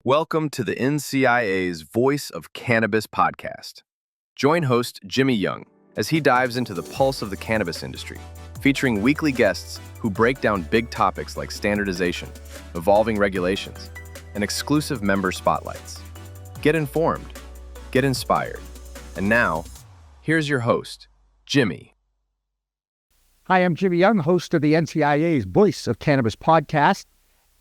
Welcome to the NCIA's Voice of Cannabis podcast. Join host Jimmy Young as he dives into the pulse of the cannabis industry, featuring weekly guests who break down big topics like standardization, evolving regulations, and exclusive member spotlights. Get informed, get inspired. And now, here's your host, Jimmy. Hi, I'm Jimmy Young, host of the NCIA's Voice of Cannabis podcast,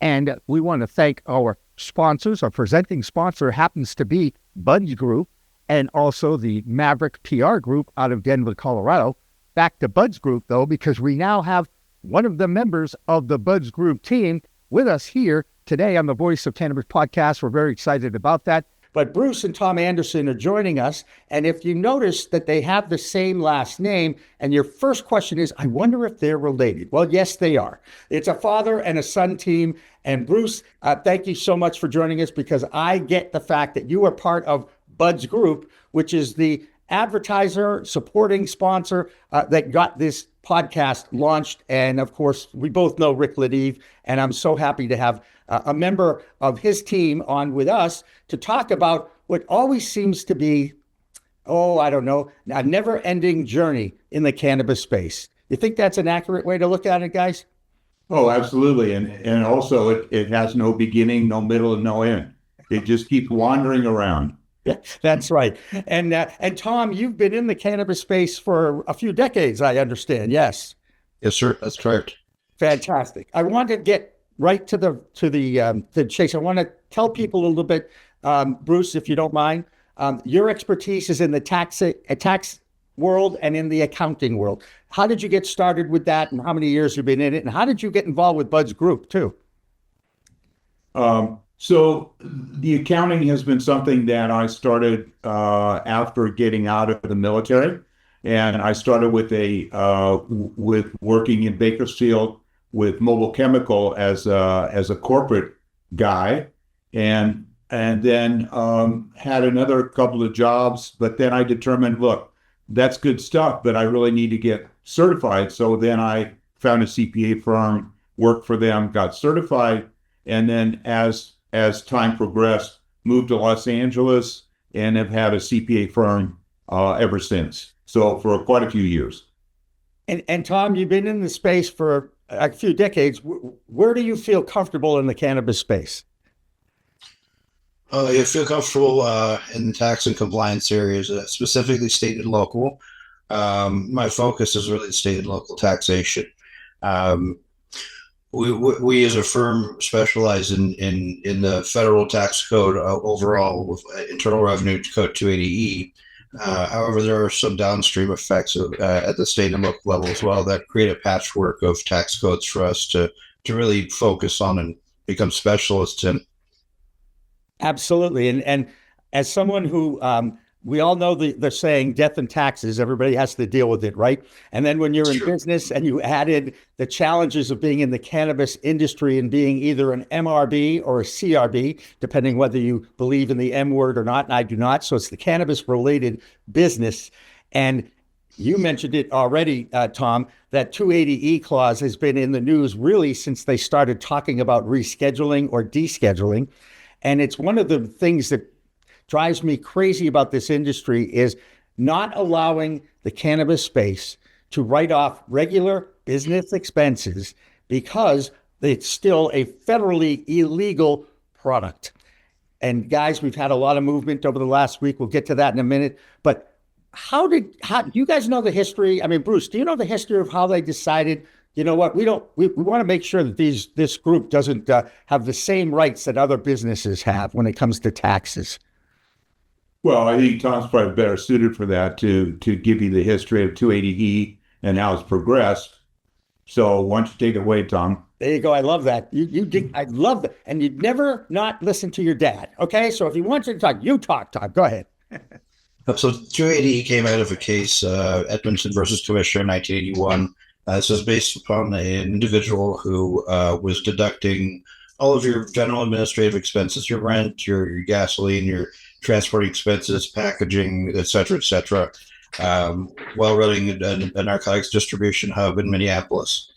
and we want to thank our sponsors. Our presenting sponsor happens to be Buds Group and also the Maverick PR Group out of Denver, Colorado. Back to Buds Group, though, because we now have one of the members of the Buds Group team with us here today on the Voice of Cannabis podcast. We're very excited about that. But Bruce and Tom Andersen are joining us. And if you notice that they have the same last name, and your first question is, I wonder if they're related. Well, yes, they are. It's a father and a son team. And Bruce, thank you so much for joining us, because I get the fact that you are part of Buds Group, which is the advertiser, supporting sponsor that got this podcast launched. And of course, we both know Rick Ladiv, and I'm so happy to have a member of his team on with us to talk about what always seems to be, a never-ending journey in the cannabis space. You think that's an accurate way to look at it, guys? Oh, absolutely. And also it has no beginning, no middle, and no end. It just keeps wandering around. Yeah, that's right. And Tom, you've been in the cannabis space for a few decades, I understand. Yes. Yes, sir. That's correct. Fantastic. I want to get right to the chase. I want to tell people a little bit, Bruce, if you don't mind. Your expertise is in the tax world and in the accounting world. How did you get started with that, and how many years you've been in it, and how did you get involved with Buds Group too? So the accounting has been something that I started after getting out of the military, and I started with with working in Bakersfield with Mobile Chemical as a corporate guy, and then had another couple of jobs. But then I determined, look, that's good stuff, but I really need to get certified. So then I found a CPA firm, worked for them, got certified, and then as time progressed, moved to Los Angeles and have had a CPA firm ever since. So for quite a few years. And Tom, you've been in the space for a few decades. Where do you feel comfortable in the cannabis space? I feel comfortable in the tax and compliance areas, specifically state and local. My focus is really state and local taxation. We as a firm specialize in the federal tax code overall with Internal Revenue Code 280E. However, there are some downstream effects at the state and local level as well that create a patchwork of tax codes for us to really focus on and become specialists in. Absolutely. And as someone who, we all know the saying, death and taxes, everybody has to deal with it, right? And then when you're in business and you added the challenges of being in the cannabis industry and being either an MRB or a CRB, depending whether you believe in the M word or not, and I do not. So it's the cannabis related business. And you mentioned it already, Tom, that 280E clause has been in the news really since they started talking about rescheduling or descheduling. And it's one of the things that drives me crazy about this industry is not allowing the cannabis space to write off regular business expenses because it's still a federally illegal product. And guys, we've had a lot of movement over the last week. We'll get to that in a minute. But how do you guys know the history? I mean, Bruce, do you know the history of how they decided, you know what, we want to make sure that this group doesn't have the same rights that other businesses have when it comes to taxes? Well, I think Tom's probably better suited for that to give you the history of 280E and how it's progressed. So why don't you take it away, Tom? There you go. I love that. I love that. And you'd never not listen to your dad. Okay. So if he wants you to talk, you talk, Tom. Go ahead. So 280E came out of a case, Edmondson versus Commissioner in 1981. This was based upon an individual who was deducting all of your general administrative expenses, your rent, your gasoline, your transporting expenses, packaging, et cetera, while running a narcotics distribution hub in Minneapolis.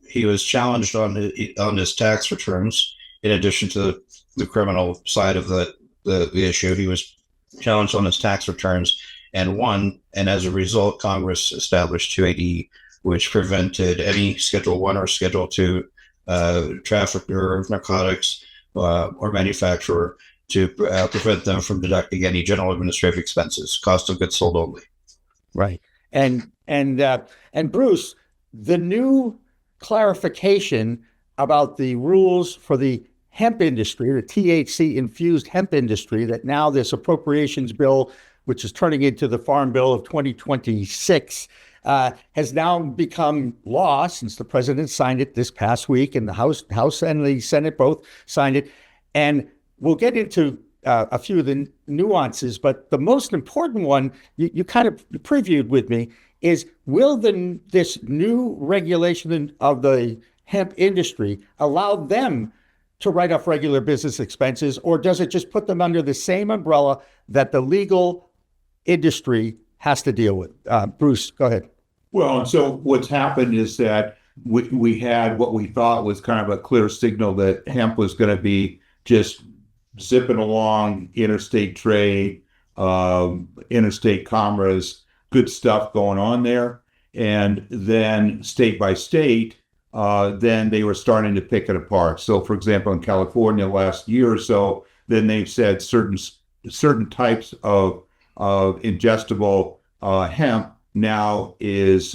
He was challenged on his tax returns, in addition to the criminal side of the issue. He was challenged on his tax returns and won. And as a result, Congress established 280, which prevented any Schedule 1 or Schedule 2 trafficker of narcotics or manufacturer to prevent them from deducting any general administrative expenses, cost of goods sold only. Right. And Bruce, the new clarification about the rules for the hemp industry, the THC infused hemp industry, that now this appropriations bill, which is turning into the Farm Bill of 2026, has now become law since the president signed it this past week, and the House and the Senate both signed it. And we'll get into a few of the nuances, but the most important one you kind of previewed with me is, will this new regulation of the hemp industry allow them to write off regular business expenses, or does it just put them under the same umbrella that the legal industry has to deal with? Bruce, go ahead. Well, and so what's happened is that we had what we thought was kind of a clear signal that hemp was going to be just zipping along, interstate trade, interstate commerce, good stuff going on there. And then state by state, then they were starting to pick it apart. So, for example, in California last year or so, then they've said certain types of ingestible hemp now is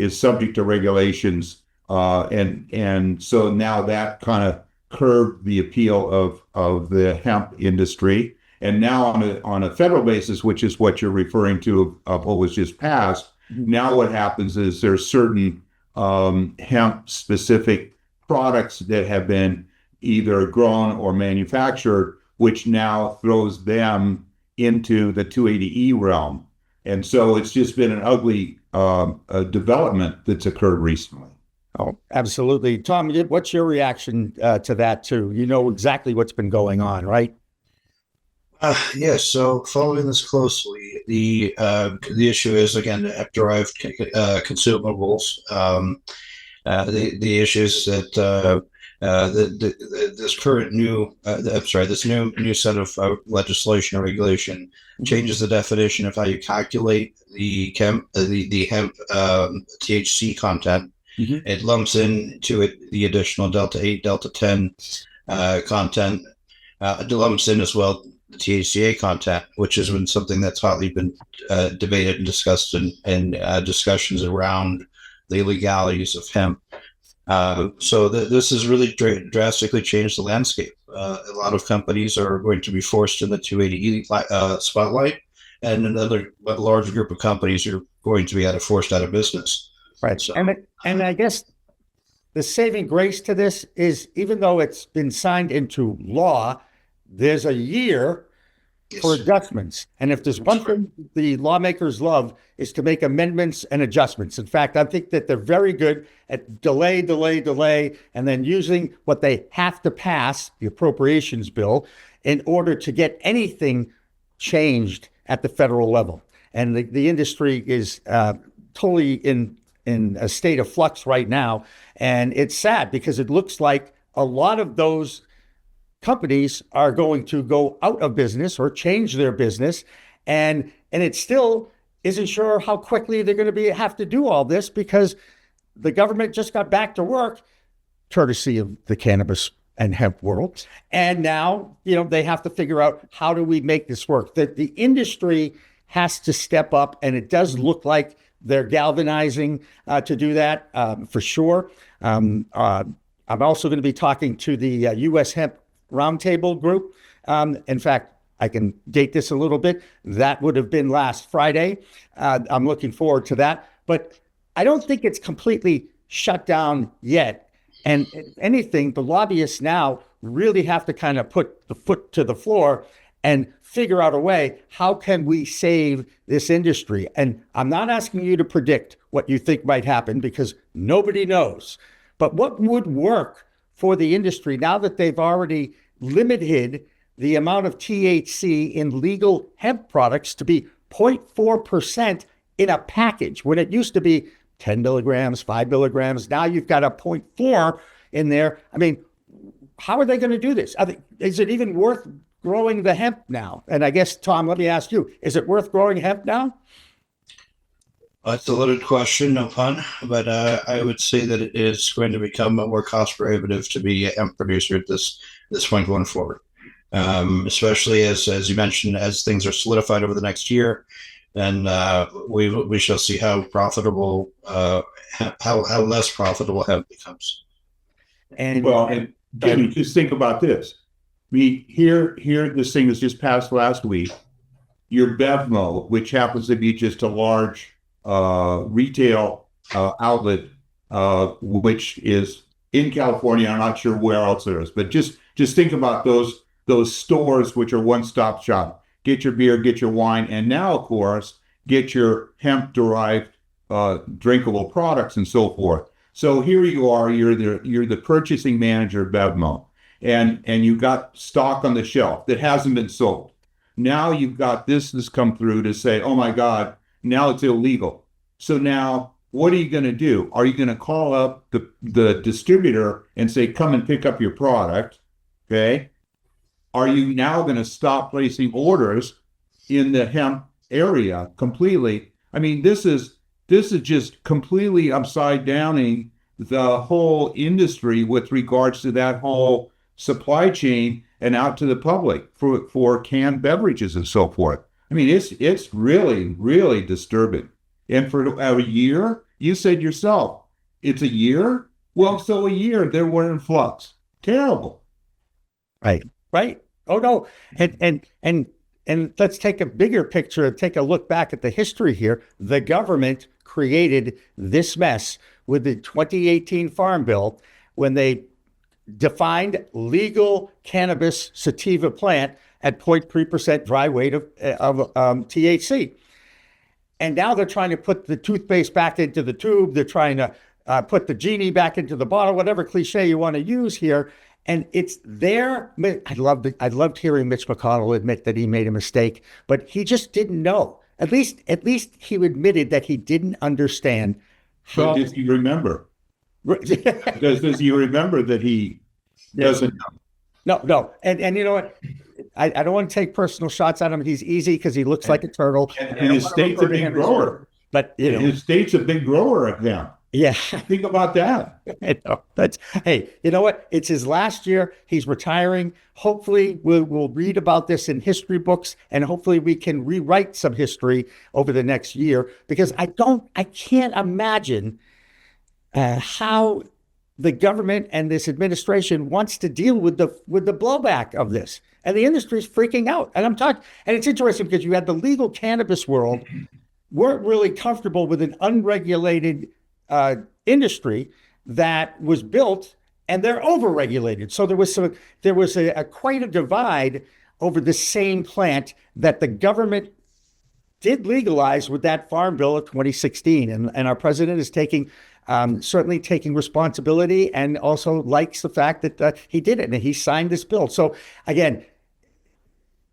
subject to regulations, and so now that kind of curbed the appeal of the hemp industry. And now on a federal basis, which is what you're referring to, of what was just passed, now what happens is there's certain hemp specific products that have been either grown or manufactured, which now throws them into the 280E realm. And so it's just been an ugly development that's occurred recently. Oh, absolutely. Tom, what's your reaction to that too? You know exactly what's been going on, right? Yes. So following this closely, the issue is, again, hemp-derived consumables. The issue is that this current new, this new set of legislation or regulation changes the definition of how you calculate the hemp THC content. Mm-hmm. It lumps into it the additional Delta 8, Delta 10 content. It lumps in as well the THCA content, which has been something that's hotly been debated and discussed in discussions around the legalities of hemp. So this has really drastically changed the landscape. A lot of companies are going to be forced in the 280E spotlight, and another large group of companies are going to be forced out of business. Right. So, and I guess the saving grace to this is, even though it's been signed into law, there's a year for adjustments. And if there's one thing the lawmakers love, is to make amendments and adjustments. In fact, I think that they're very good at delay, and then using what they have to pass, the appropriations bill, in order to get anything changed at the federal level. And the industry is totally in a state of flux right now. And it's sad because it looks like a lot of those companies are going to go out of business or change their business. And it still isn't sure how quickly they're going to have to do all this, because the government just got back to work, courtesy of the cannabis and hemp world. And now, they have to figure out, how do we make this work? That the industry has to step up, and it does look like they're galvanizing to do that, for sure. I'm also going to be talking to the U.S. Hemp Roundtable group. In fact, I can date this a little bit. That would have been last Friday. I'm looking forward to that. But I don't think it's completely shut down yet. And if anything, the lobbyists now really have to kind of put the foot to the floor and figure out a way, how can we save this industry? And I'm not asking you to predict what you think might happen, because nobody knows. But what would work for the industry now that they've already limited the amount of THC in legal hemp products to be 0.4% in a package, when it used to be 10 milligrams, 5 milligrams. Now you've got a 0.4 in there. I mean, how are they going to do this? Is it even worth growing the hemp now? And I guess, Tom, let me ask you, is it worth growing hemp now? That's a loaded question, no pun, but I would say that it is going to become more cost prohibitive to be a hemp producer at this point going forward. Especially as you mentioned, as things are solidified over the next year, and we shall see how profitable, how less profitable hemp becomes. And Jimmy, just think about this. Here, this thing was just passed last week. Your BevMo, which happens to be just a large retail outlet, which is in California. I'm not sure where else there is, but just think about those stores which are one-stop shop. Get your beer, get your wine, and now, of course, get your hemp-derived drinkable products and so forth. So here you are. You're the purchasing manager of BevMo, and you got stock on the shelf that hasn't been sold. Now you've got this come through to say, oh my God, now it's illegal. So now what are you going to do? Are you going to call up the distributor and say, come and pick up your product? Okay. Are you now going to stop placing orders in the hemp area completely? I mean, this is just completely upside downing the whole industry with regards to that whole supply chain and out to the public for canned beverages and so forth. I mean, it's really, really disturbing. And for a year, you said yourself, it's a year? Well, so a year, they were in flux. Terrible. Right. Oh, no. And let's take a bigger picture and take a look back at the history here. The government created this mess with the 2018 Farm Bill when they defined legal cannabis sativa plant at 0.3% dry weight of THC. And now they're trying to put the toothpaste back into the tube. They're trying to put the genie back into the bottle, whatever cliche you want to use here. And it's there. I loved hearing Mitch McConnell admit that he made a mistake, but he just didn't know. At least he admitted that he didn't understand. But does he remember? does he remember that he doesn't know? No. And you know what? I don't want to take personal shots at him. He's easy because he looks like a turtle. And his state's a big grower. But his state's a big grower of them. Yeah. Think about that. Hey, you know what? It's his last year. He's retiring. Hopefully we'll read about this in history books, and hopefully we can rewrite some history over the next year, because I can't imagine how the government and this administration wants to deal with the blowback of this. And the industry is freaking out. And it's interesting because you had the legal cannabis world weren't really comfortable with an unregulated industry that was built, and they're overregulated. So there was quite a divide over the same plant that the government did legalize with that Farm Bill of 2016. And our president is certainly taking responsibility, and also likes the fact that he did it and he signed this bill. So again,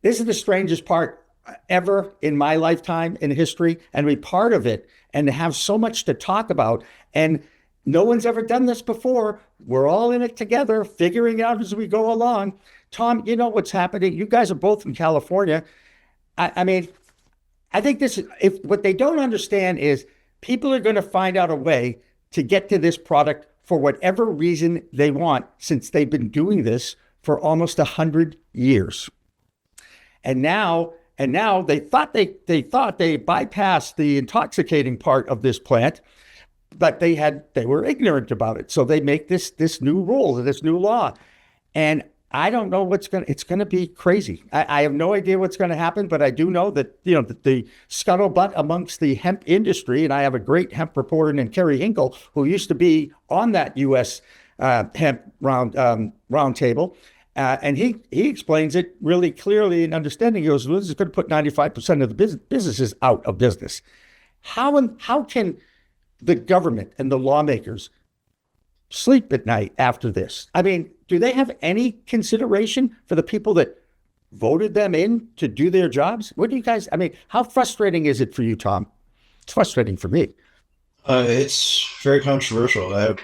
this is the strangest part ever in my lifetime in history, and be part of it and to have so much to talk about. And no one's ever done this before. We're all in it together, figuring it out as we go along. Tom, you know what's happening. You guys are both from California. I mean, I think what they don't understand is people are going to find out a way to get to this product for whatever reason they want, since they've been doing this for almost 100 years. And now they thought they bypassed the intoxicating part of this plant, but they were ignorant about it. So they make this new rule, this new law. And I don't know it's going to be crazy. I have no idea what's going to happen, but I do know that, the scuttlebutt amongst the hemp industry, and I have a great hemp reporter named Kerry Hinkle, who used to be on that U.S. hemp round table. And he explains it really clearly and understanding. He goes, well, this is going to put 95% of the businesses out of business. How can the government and the lawmakers sleep at night after this? I mean, do they have any consideration for the people that voted them in to do their jobs? How frustrating is it for you, Tom? It's frustrating for me. It's very controversial.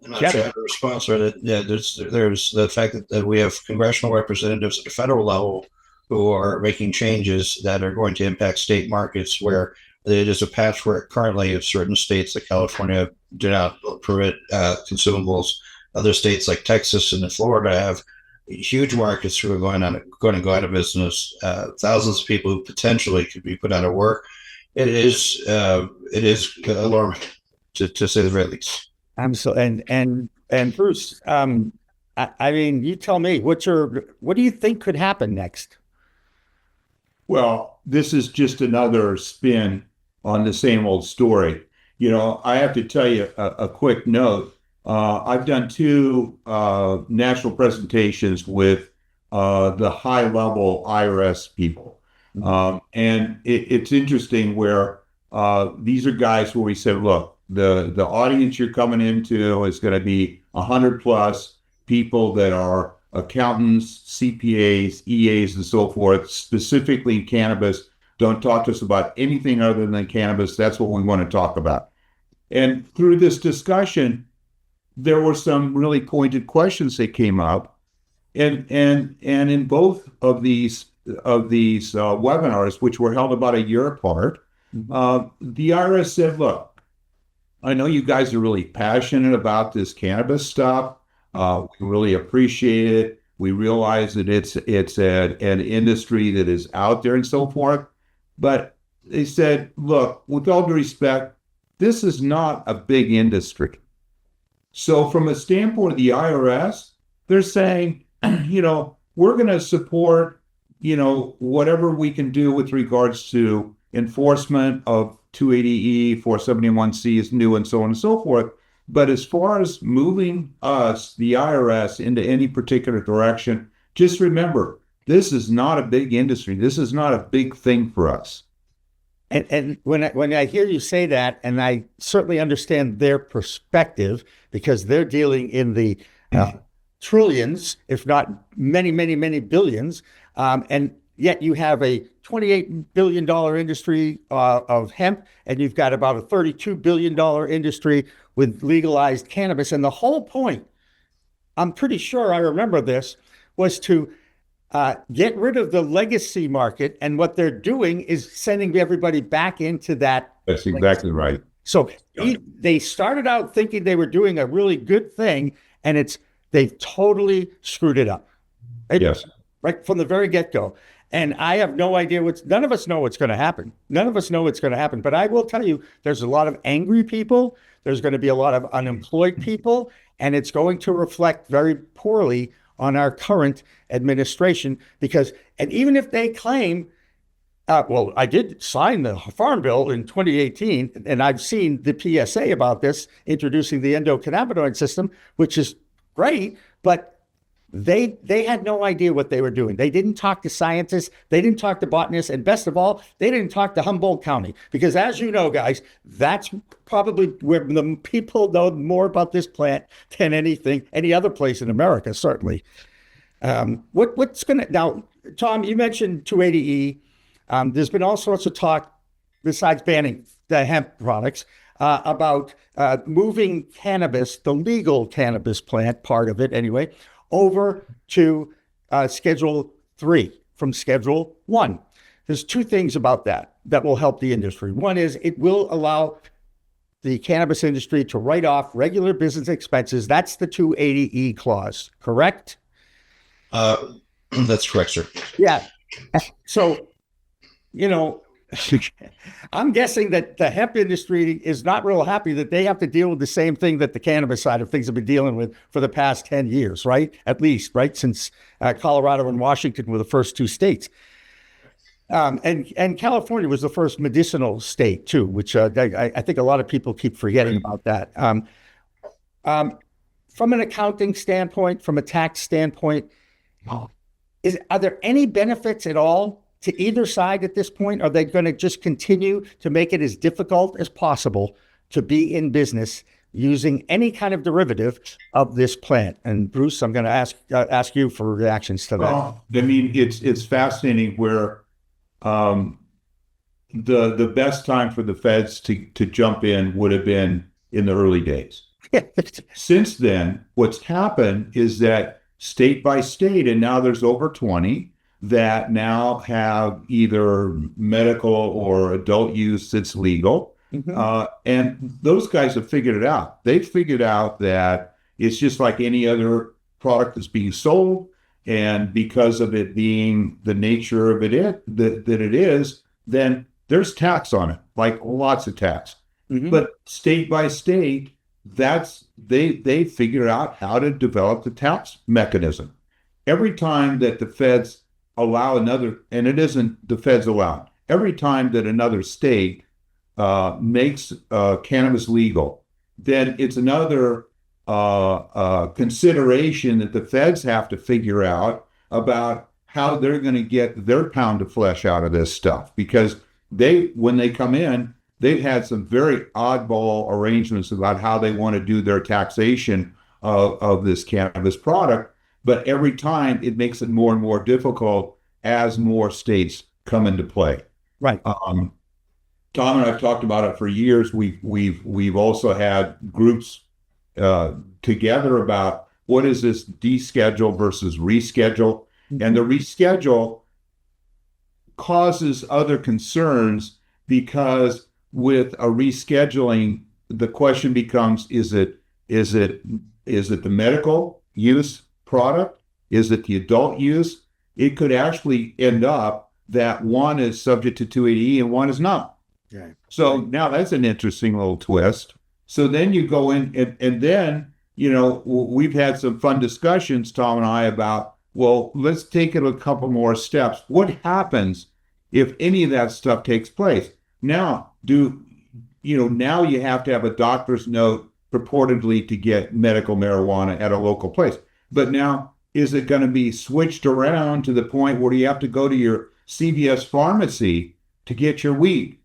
I'm not sure how to respond. So yeah, there's the fact that we have congressional representatives at the federal level who are making changes that are going to impact state markets where it is a patchwork currently of certain states like California do not permit consumables. Other states like Texas and Florida have huge markets who are going to go out of business. Thousands of people who potentially could be put out of work. It is alarming to say the very least. And Bruce, I mean, you tell me what do you think could happen next? Well, this is just another spin on the same old story. I have to tell you a quick note. I've done two national presentations with the high-level IRS people. And it's interesting where these are guys where we said, look, the audience you're coming into is going to be 100 plus people that are accountants, CPAs, EAs, and so forth, specifically cannabis. Don't talk to us about anything other than cannabis. That's what we want to talk about. And through this discussion, there were some really pointed questions that came up. And in both of these webinars, which were held about a year apart, the IRS said, look, I know you guys are really passionate about this cannabis stuff. We really appreciate it. We realize that it's an industry that is out there and so forth. But they said, look, with all due respect, this is not a big industry. So from a standpoint of the IRS, they're saying, we're going to support, whatever we can do with regards to enforcement of 280E, 471C is new and so on and so forth. But as far as moving us, the IRS, into any particular direction, just remember, this is not a big industry. This is not a big thing for us. And when I hear you say that, and I certainly understand their perspective, because they're dealing in the trillions, if not many, many, many billions, and yet you have a $28 billion industry of hemp, and you've got about a $32 billion industry with legalized cannabis. And the whole point, I'm pretty sure I remember this, was to get rid of the legacy market. And what they're doing is sending everybody back into that. That's exactly right. So they started out thinking they were doing a really good thing, and they've totally screwed it up. Yes. Right from the very get-go. And I have no idea none of us know what's going to happen. None of us know what's going to happen. But I will tell you, there's a lot of angry people. There's going to be a lot of unemployed people, and it's going to reflect very poorly on our current administration and even if they claim, I did sign the Farm Bill in 2018, and I've seen the PSA about this, introducing the endocannabinoid system, which is great, but they had no idea what they were doing. They didn't talk to scientists. They didn't talk to botanists. And best of all, they didn't talk to Humboldt County, because as you know, guys, that's probably where the people know more about this plant than any other place in America, certainly. Now, Tom, you mentioned 280E. There's been all sorts of talk, besides banning the hemp products, about moving cannabis, the legal cannabis plant, part of it anyway, over to Schedule 3 from Schedule 1. There's two things about that will help the industry. One is it will allow the cannabis industry to write off regular business expenses. That's the 280E clause, correct? That's correct, sir. Yeah. So, I'm guessing that the hemp industry is not real happy that they have to deal with the same thing that the cannabis side of things have been dealing with for the past 10 years, right? At least, right? Since Colorado and Washington were the first two states. And California was the first medicinal state too, which I think a lot of people keep forgetting about that. From an accounting standpoint, from a tax standpoint, are there any benefits at all to either side at this point? Are they going to just continue to make it as difficult as possible to be in business using any kind of derivative of this plant? And Bruce, I'm going to ask you for reactions to that. Well, I mean, it's fascinating where the best time for the feds to jump in would have been in the early days. Since then, what's happened is that state by state, and now there's over 20 that now have either medical or adult use that's legal. And those guys have figured it out. They've figured out that it's just like any other product that's being sold. And because of it being the nature of that it is, then there's tax on it, like lots of tax. But state by state, they figured out how to develop the tax mechanism. Every time that the feds allow another, and it isn't the feds allow, every time that another state makes cannabis legal, then it's another consideration that the feds have to figure out about how they're going to get their pound of flesh out of this stuff. Because when they come in, they've had some very oddball arrangements about how they want to do their taxation of this cannabis product. But every time it makes it more and more difficult as more states come into play. Right. Tom and I've talked about it for years. We've also had groups together about what is this deschedule versus reschedule, and the reschedule causes other concerns because with a rescheduling, the question becomes: is it the medical use product? Is it the adult use? It could actually end up that one is subject to 280E and one is not. Yeah. So now that's an interesting little twist. So then you go in and then, we've had some fun discussions, Tom and I, about, well, let's take it a couple more steps. What happens if any of that stuff takes place? Now, now you have to have a doctor's note purportedly to get medical marijuana at a local place. But now, is it going to be switched around to the point where you have to go to your CVS pharmacy to get your weed?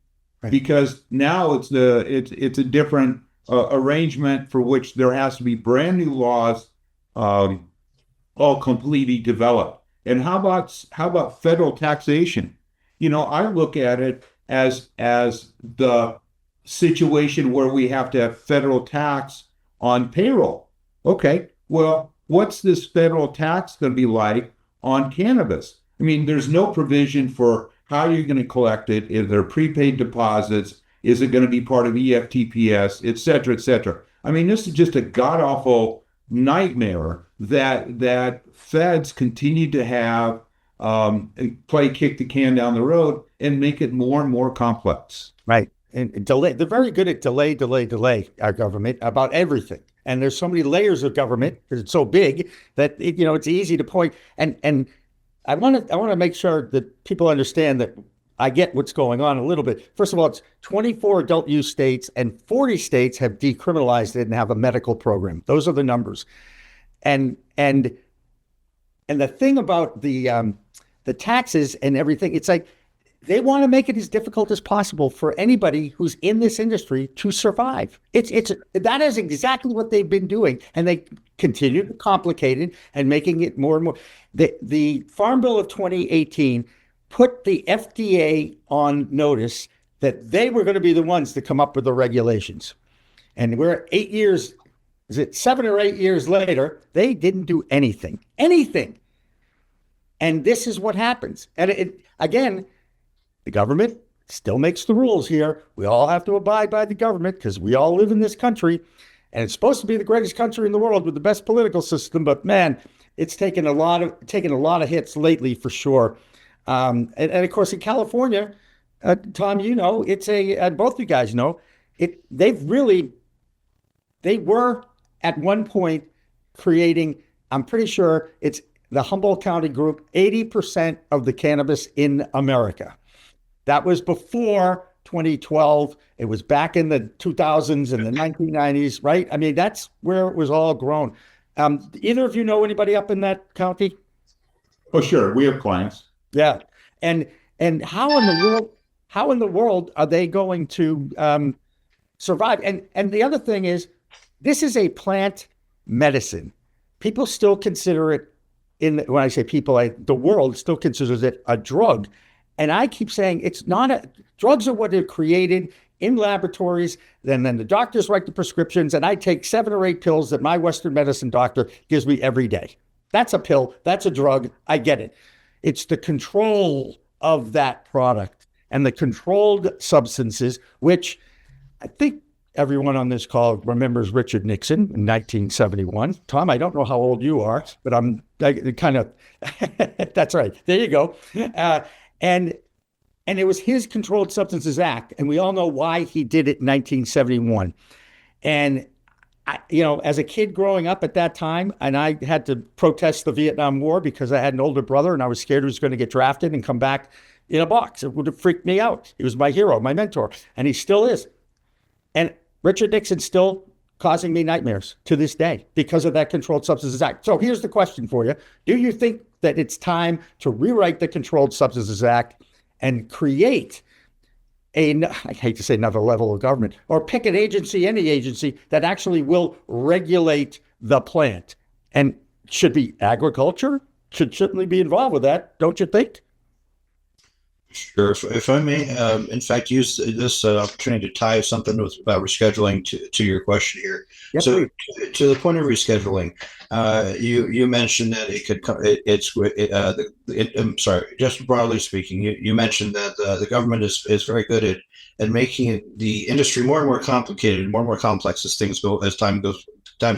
Right. Because now it's a different arrangement for which there has to be brand new laws, all completely developed. And how about federal taxation? I look at it as the situation where we have to have federal tax on payroll. Okay, well, what's this federal tax going to be like on cannabis? I mean, there's no provision for how you're going to collect it. If they're prepaid deposits, is it going to be part of EFTPS, et cetera, et cetera? I mean, this is just a god-awful nightmare that feds continue to have kick the can down the road and make it more and more complex. Right. And delay. They're very good at delay, our government, about everything. And there's so many layers of government because it's so big that it's easy to point. And I want to make sure that people understand that I get what's going on a little bit. First of all, it's 24 adult use states and 40 states have decriminalized it and have a medical program. Those are the numbers. And the thing about the taxes and everything, it's like they want to make it as difficult as possible for anybody who's in this industry to survive. That is exactly what they've been doing, and they continue to complicate it and making it more and more. The Farm Bill of 2018 put the FDA on notice that they were going to be the ones to come up with the regulations, and we're 8 years. Is it 7 or 8 years later? They didn't do anything. And this is what happens. And again, the government still makes the rules here. We all have to abide by the government because we all live in this country. And it's supposed to be the greatest country in the world with the best political system. But man, it's taken a lot of hits lately for sure. And of course, in California, Tom, it's both you guys know, they were at one point creating, I'm pretty sure it's the Humboldt County group, 80% of the cannabis in America. That was before 2012. It was back in the 2000s and the 1990s, right? I mean, that's where it was all grown. Either of you know anybody up in that county? Oh, sure. We have clients. Yeah. And how in the world are they going to survive? And the other thing is, this is a plant medicine. People still consider it, when I say people, the world still considers it a drug. And I keep saying it's not drugs are what are created in laboratories. Then the doctors write the prescriptions, and I take 7 or 8 pills that my Western medicine doctor gives me every day. That's a pill. That's a drug. I get it. It's the control of that product and the controlled substances, which I think everyone on this call remembers Richard Nixon in 1971. Tom, I don't know how old you are, but I'm kind of, that's right. There you go. And it was his Controlled Substances Act. And we all know why he did it in 1971. And as a kid growing up at that time, and I had to protest the Vietnam War because I had an older brother and I was scared he was going to get drafted and come back in a box. It would have freaked me out. He was my hero, my mentor, and he still is. And Richard Nixon's still causing me nightmares to this day because of that Controlled Substances Act. So here's the question for you. Do you think that it's time to rewrite the Controlled Substances Act and create I hate to say another level of government, or pick an agency, any agency that actually will regulate the plant? And should be agriculture, should certainly be involved with that, don't you think? Sure. If I may, in fact, use this opportunity to tie something about rescheduling to your question here. Yes, so, to the point of rescheduling, you mentioned that it could. I'm sorry. Just broadly speaking, you mentioned that the government is very good at making the industry more and more complicated, more and more complex as time goes on.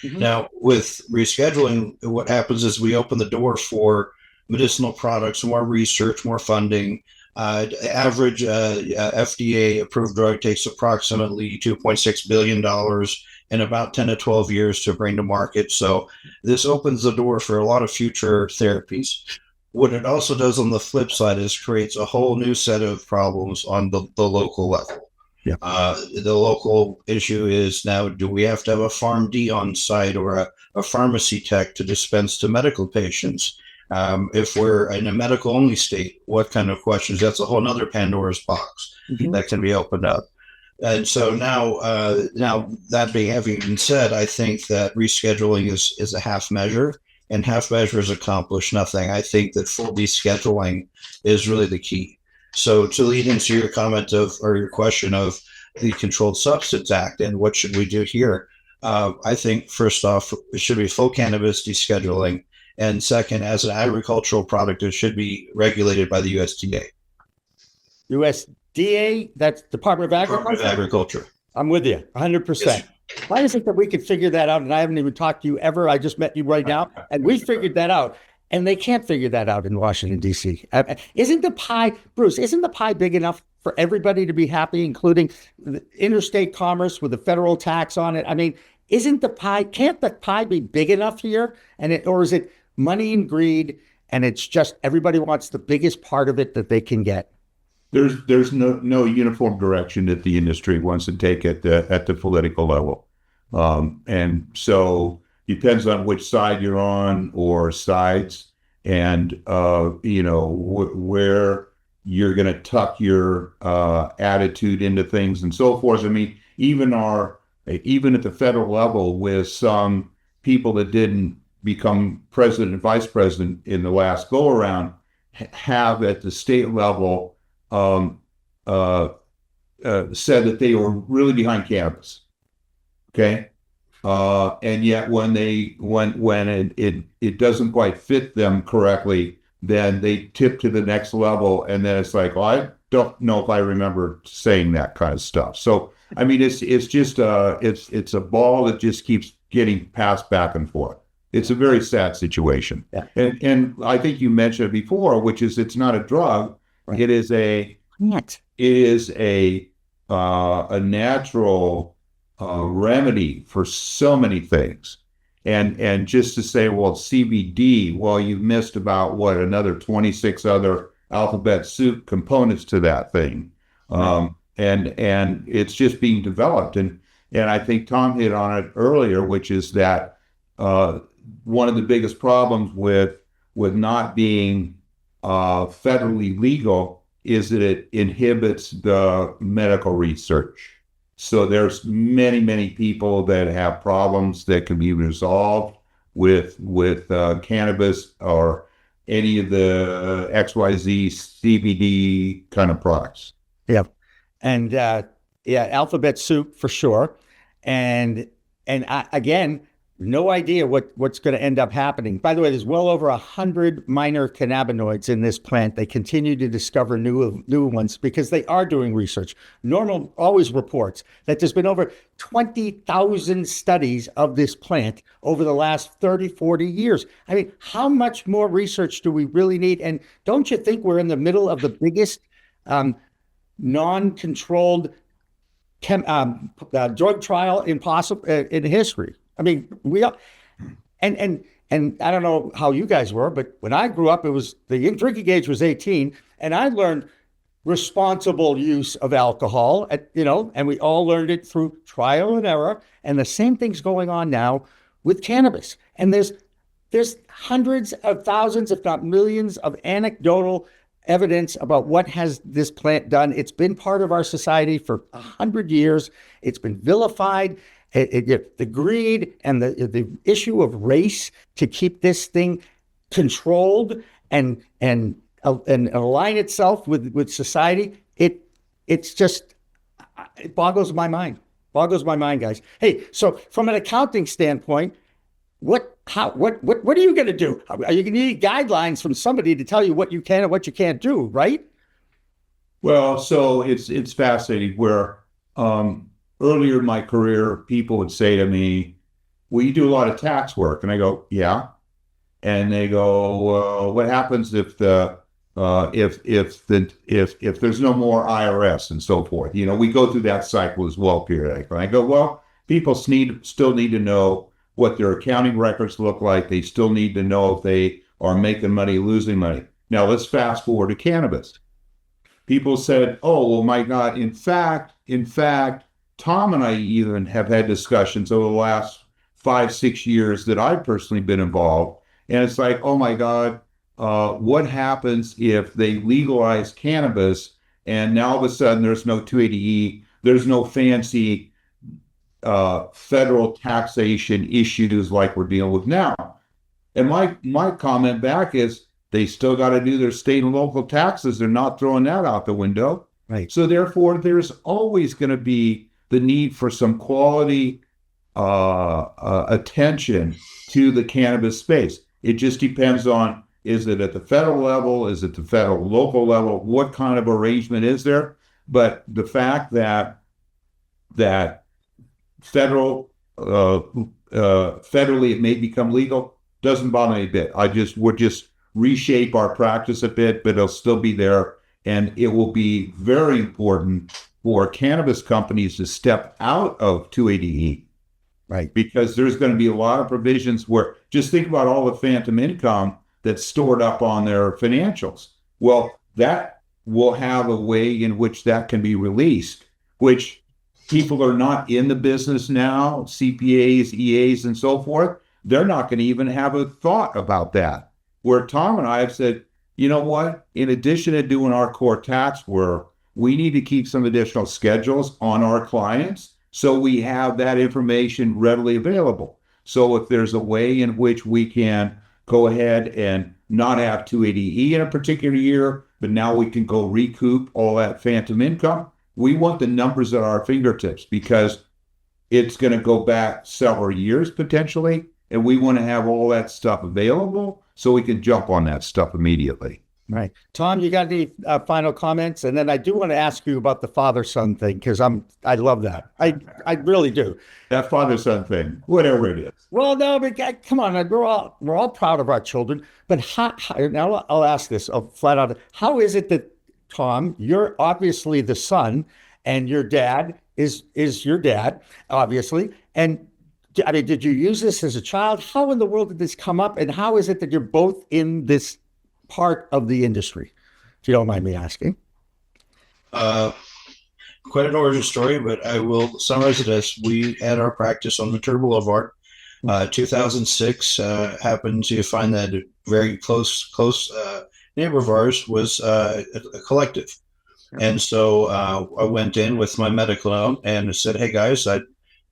Mm-hmm. Now, with rescheduling, what happens is we open the door for medicinal products, more research, more funding. Average FDA approved drug takes approximately $2.6 billion in about 10 to 12 years to bring to market. So this opens the door for a lot of future therapies. What it also does on the flip side is creates a whole new set of problems on the local level. Yeah. The local issue is now, do we have to have a PharmD on site or a pharmacy tech to dispense to medical patients? If we're in a medical only state, what kind of questions? That's a whole nother Pandora's box that can be opened up. And so now that having been said, I think that rescheduling is a half measure, and half measures accomplish nothing. I think that full descheduling is really the key. So to lead into your comment or your question of the Controlled Substance Act and what should we do here, I think first off, it should be full cannabis descheduling. And second, as an agricultural product, it should be regulated by the USDA. USDA, that's Department of Agriculture? Department of Agriculture. I'm with you, 100%. Yes. Why is it that we could figure that out? And I haven't even talked to you ever. I just met you right now. And we figured that out. And they can't figure that out in Washington, D.C. Isn't the pie big enough for everybody to be happy, including the interstate commerce with the federal tax on it? I mean, can't the pie be big enough here? Or is it money and greed, and it's just everybody wants the biggest part of it that they can get? There's no uniform direction that the industry wants to take at the political level, and so depends on which side you're on or sides, and where you're going to tuck your attitude into things and so forth. I mean, even at the federal level, with some people that didn't become president and vice president in the last go around, have at the state level said that they were really behind cannabis. Okay. And yet when it doesn't quite fit them correctly, then they tip to the next level. And then it's like, well, I don't know if I remember saying that kind of stuff. So, I mean, it's just it's a ball that just keeps getting passed back and forth. It's a very sad situation. Yeah. And I think you mentioned it before, which is it's not a drug. Right. It is a natural remedy for so many things. And just to say, well, CBD, well, you've missed about another 26 other alphabet soup components to that thing. Right. And it's just being developed. And I think Tom hit on it earlier, which is that one of the biggest problems with not being federally legal is that it inhibits the medical research. So there's many, many people that have problems that can be resolved with cannabis or any of the XYZ CBD kind of products. Yeah. And yeah, alphabet soup for sure. And again, no idea what's going to end up happening. By the way, there's well over 100 minor cannabinoids in this plant. They continue to discover new ones because they are doing research. Normal always reports that there's been over 20,000 studies of this plant over the last 30, 40 years. I mean, how much more research do we really need? And don't you think we're in the middle of the biggest non-controlled drug trial in history? I mean, we are, and I don't know how you guys were, but when I grew up, it was the drinking age was 18, and I learned responsible use of alcohol, and we all learned it through trial and error. And the same thing's going on now with cannabis. And there's hundreds of thousands, if not millions, of anecdotal evidence about what has this plant done. It's been part of our society for 100 years. It's been vilified. The greed and the issue of race to keep this thing controlled and align itself with society, it boggles my mind. Boggles my mind, guys. Hey, so from an accounting standpoint, what are you going to do? Are you going to need guidelines from somebody to tell you what you can and what you can't do, right? Well, so it's fascinating where earlier in my career, people would say to me, well, you do a lot of tax work. And I go, yeah. And they go, well, what happens if there's no more IRS and so forth? We go through that cycle as well periodically. I go, well, people still need to know what their accounting records look like. They still need to know if they are making money, losing money. Now let's fast forward to cannabis. People said, oh, well, my God, in fact, Tom and I even have had discussions over the last 5-6 years that I've personally been involved. And it's like, oh my God, what happens if they legalize cannabis and now all of a sudden there's no 280E, there's no fancy federal taxation issues like we're dealing with now? And my comment back is they still got to do their state and local taxes. They're not throwing that out the window. Right. So therefore, there's always going to be the need for some quality attention to the cannabis space. It just depends on, is it at the federal level? Is it the federal local level? What kind of arrangement is there? But the fact that federally it may become legal doesn't bother me a bit. We'll just reshape our practice a bit, but it'll still be there. And it will be very important for cannabis companies to step out of 280E. Right. Because there's going to be a lot of provisions where, just think about all the phantom income that's stored up on their financials. Well, that will have a way in which that can be released, which people are not in the business now, CPAs, EAs, and so forth. They're not going to even have a thought about that. Where Tom and I have said, you know what? In addition to doing our core tax work, we need to keep some additional schedules on our clients so we have that information readily available. So if there's a way in which we can go ahead and not have 280E in a particular year, but now we can go recoup all that phantom income, we want the numbers at our fingertips because it's going to go back several years potentially, and we want to have all that stuff available so we can jump on that stuff immediately. Right. Tom, you got any final comments? And then I do want to ask you about the father-son thing, because I love that. I really do. That father-son thing, whatever it is. Well, no, but come on, we're all proud of our children. But now I'll ask this flat out. How is it that, Tom, you're obviously the son, and your dad is your dad, obviously. And I mean, did you use this as a child? How in the world did this come up? And how is it that you're both in this part of the industry, if you don't mind me asking? Quite an origin story, but I will summarize it as we had our practice on Ventura Boulevard. 2006 happened to find that a very close neighbor of ours was a collective. And so I went in with my medical note and said, hey guys,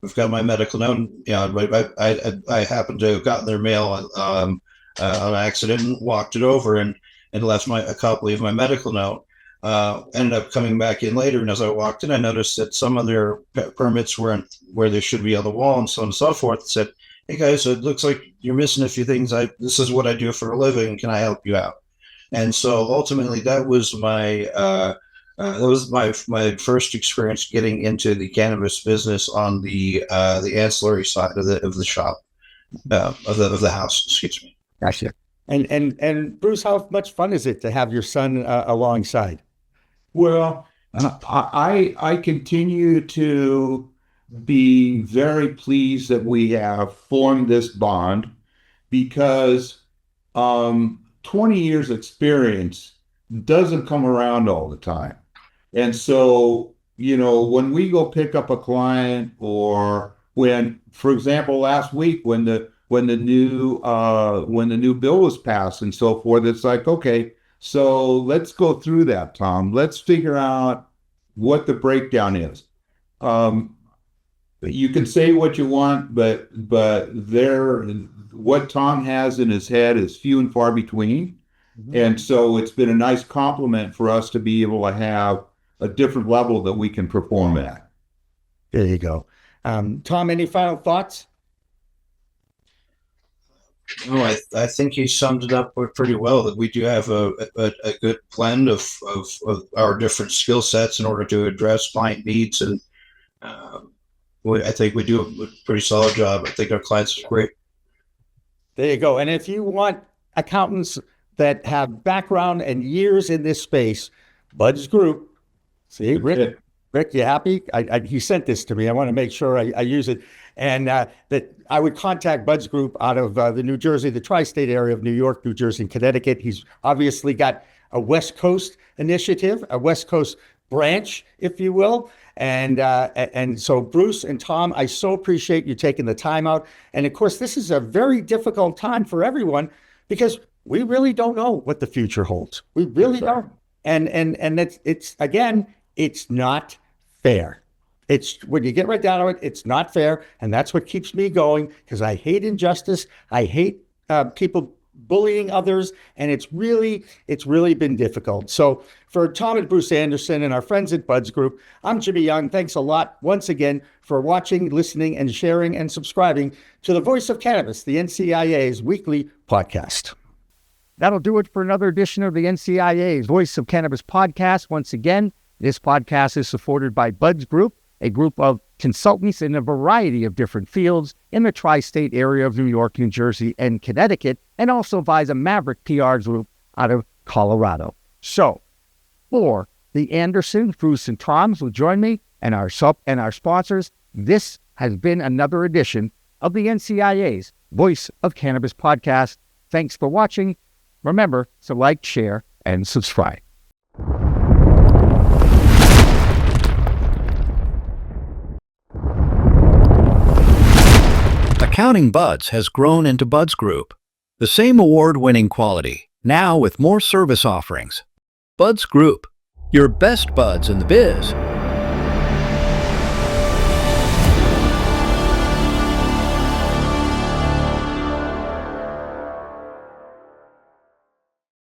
we've got my medical note. I happened to have gotten their mail on accident and walked it over and left a copy of my medical note. ended up coming back in later, and as I walked in, I noticed that some of their permits weren't where they should be on the wall, and so on and so forth. I said, "Hey guys, it looks like you're missing a few things. This is what I do for a living. Can I help you out?" And so ultimately, that was my first experience getting into the cannabis business on the ancillary side of the shop of the house. Excuse me. Gotcha. And Bruce, how much fun is it to have your son alongside? Well, I continue to be very pleased that we have formed this bond because 20 years experience doesn't come around all the time. And so, when we go pick up a client, or when, for example, last week when the new bill was passed and so forth, it's like, okay, so let's go through that, Tom. Let's figure out what the breakdown is. You can say what you want, but what Tom has in his head is few and far between. Mm-hmm. And so it's been a nice compliment for us to be able to have a different level that we can perform at. There you go. Tom, any final thoughts? No, I think he summed it up pretty well, that we do have a good blend of our different skill sets in order to address client needs. And I think we do a pretty solid job. I think our clients are great. There you go. And if you want accountants that have background and years in this space, Bud's Group. See, Rick, you happy? He sent this to me. I want to make sure I use it. And that I would contact Bud's Group out of the New Jersey, the tri-state area of New York, New Jersey, and Connecticut. He's obviously got a West Coast initiative, a West Coast branch, if you will. And so Bruce and Tom, I so appreciate you taking the time out. And of course, this is a very difficult time for everyone because we really don't know what the future holds. We really don't. And it's not fair. It's when you get right down to it, it's not fair. And that's what keeps me going, because I hate injustice. I hate people bullying others. And it's really been difficult. So for Tom and Bruce Andersen and our friends at Bud's Group, I'm Jimmy Young. Thanks a lot once again for watching, listening, and sharing and subscribing to the Voice of Cannabis, the NCIA's weekly podcast. That'll do it for another edition of the NCIA's Voice of Cannabis podcast. Once again, this podcast is supported by Bud's Group, a group of consultants in a variety of different fields in the tri-state area of New York, New Jersey, and Connecticut, and also via a Maverick PR group out of Colorado. So, for the Andersens, Bruce, and Toms will join me and our sponsors, this has been another edition of the NCIA's Voice of Cannabis podcast. Thanks for watching. Remember to like, share, and subscribe. Accounting Buds has grown into Bud's Group, the same award-winning quality, now with more service offerings. Bud's Group, your best buds in the biz.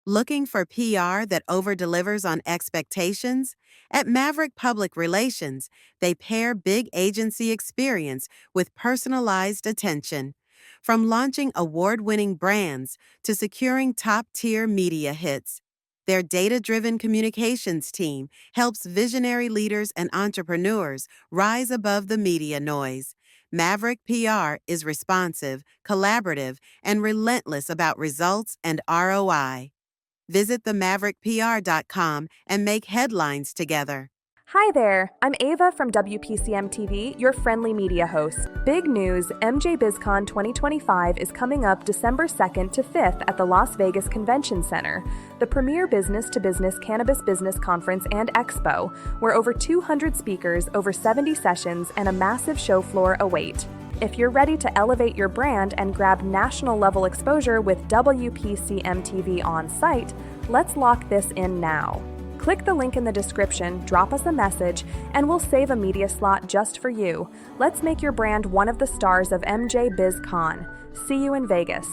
Looking for PR that over-delivers on expectations? At Maverick Public Relations, they pair big agency experience with personalized attention. From launching award-winning brands to securing top-tier media hits, their data-driven communications team helps visionary leaders and entrepreneurs rise above the media noise. Maverick PR is responsive, collaborative, and relentless about results and ROI. Visit themaverickpr.com and make headlines together. Hi there, I'm Ava from WPCM TV, your friendly media host. Big news, MJ BizCon 2025 is coming up December 2nd to 5th at the Las Vegas Convention Center, the premier business-to-business cannabis business conference and expo, where over 200 speakers, over 70 sessions, and a massive show floor await. If you're ready to elevate your brand and grab national-level exposure with WPCM TV on site, let's lock this in now. Click the link in the description, drop us a message, and we'll save a media slot just for you. Let's make your brand one of the stars of MJ BizCon. See you in Vegas.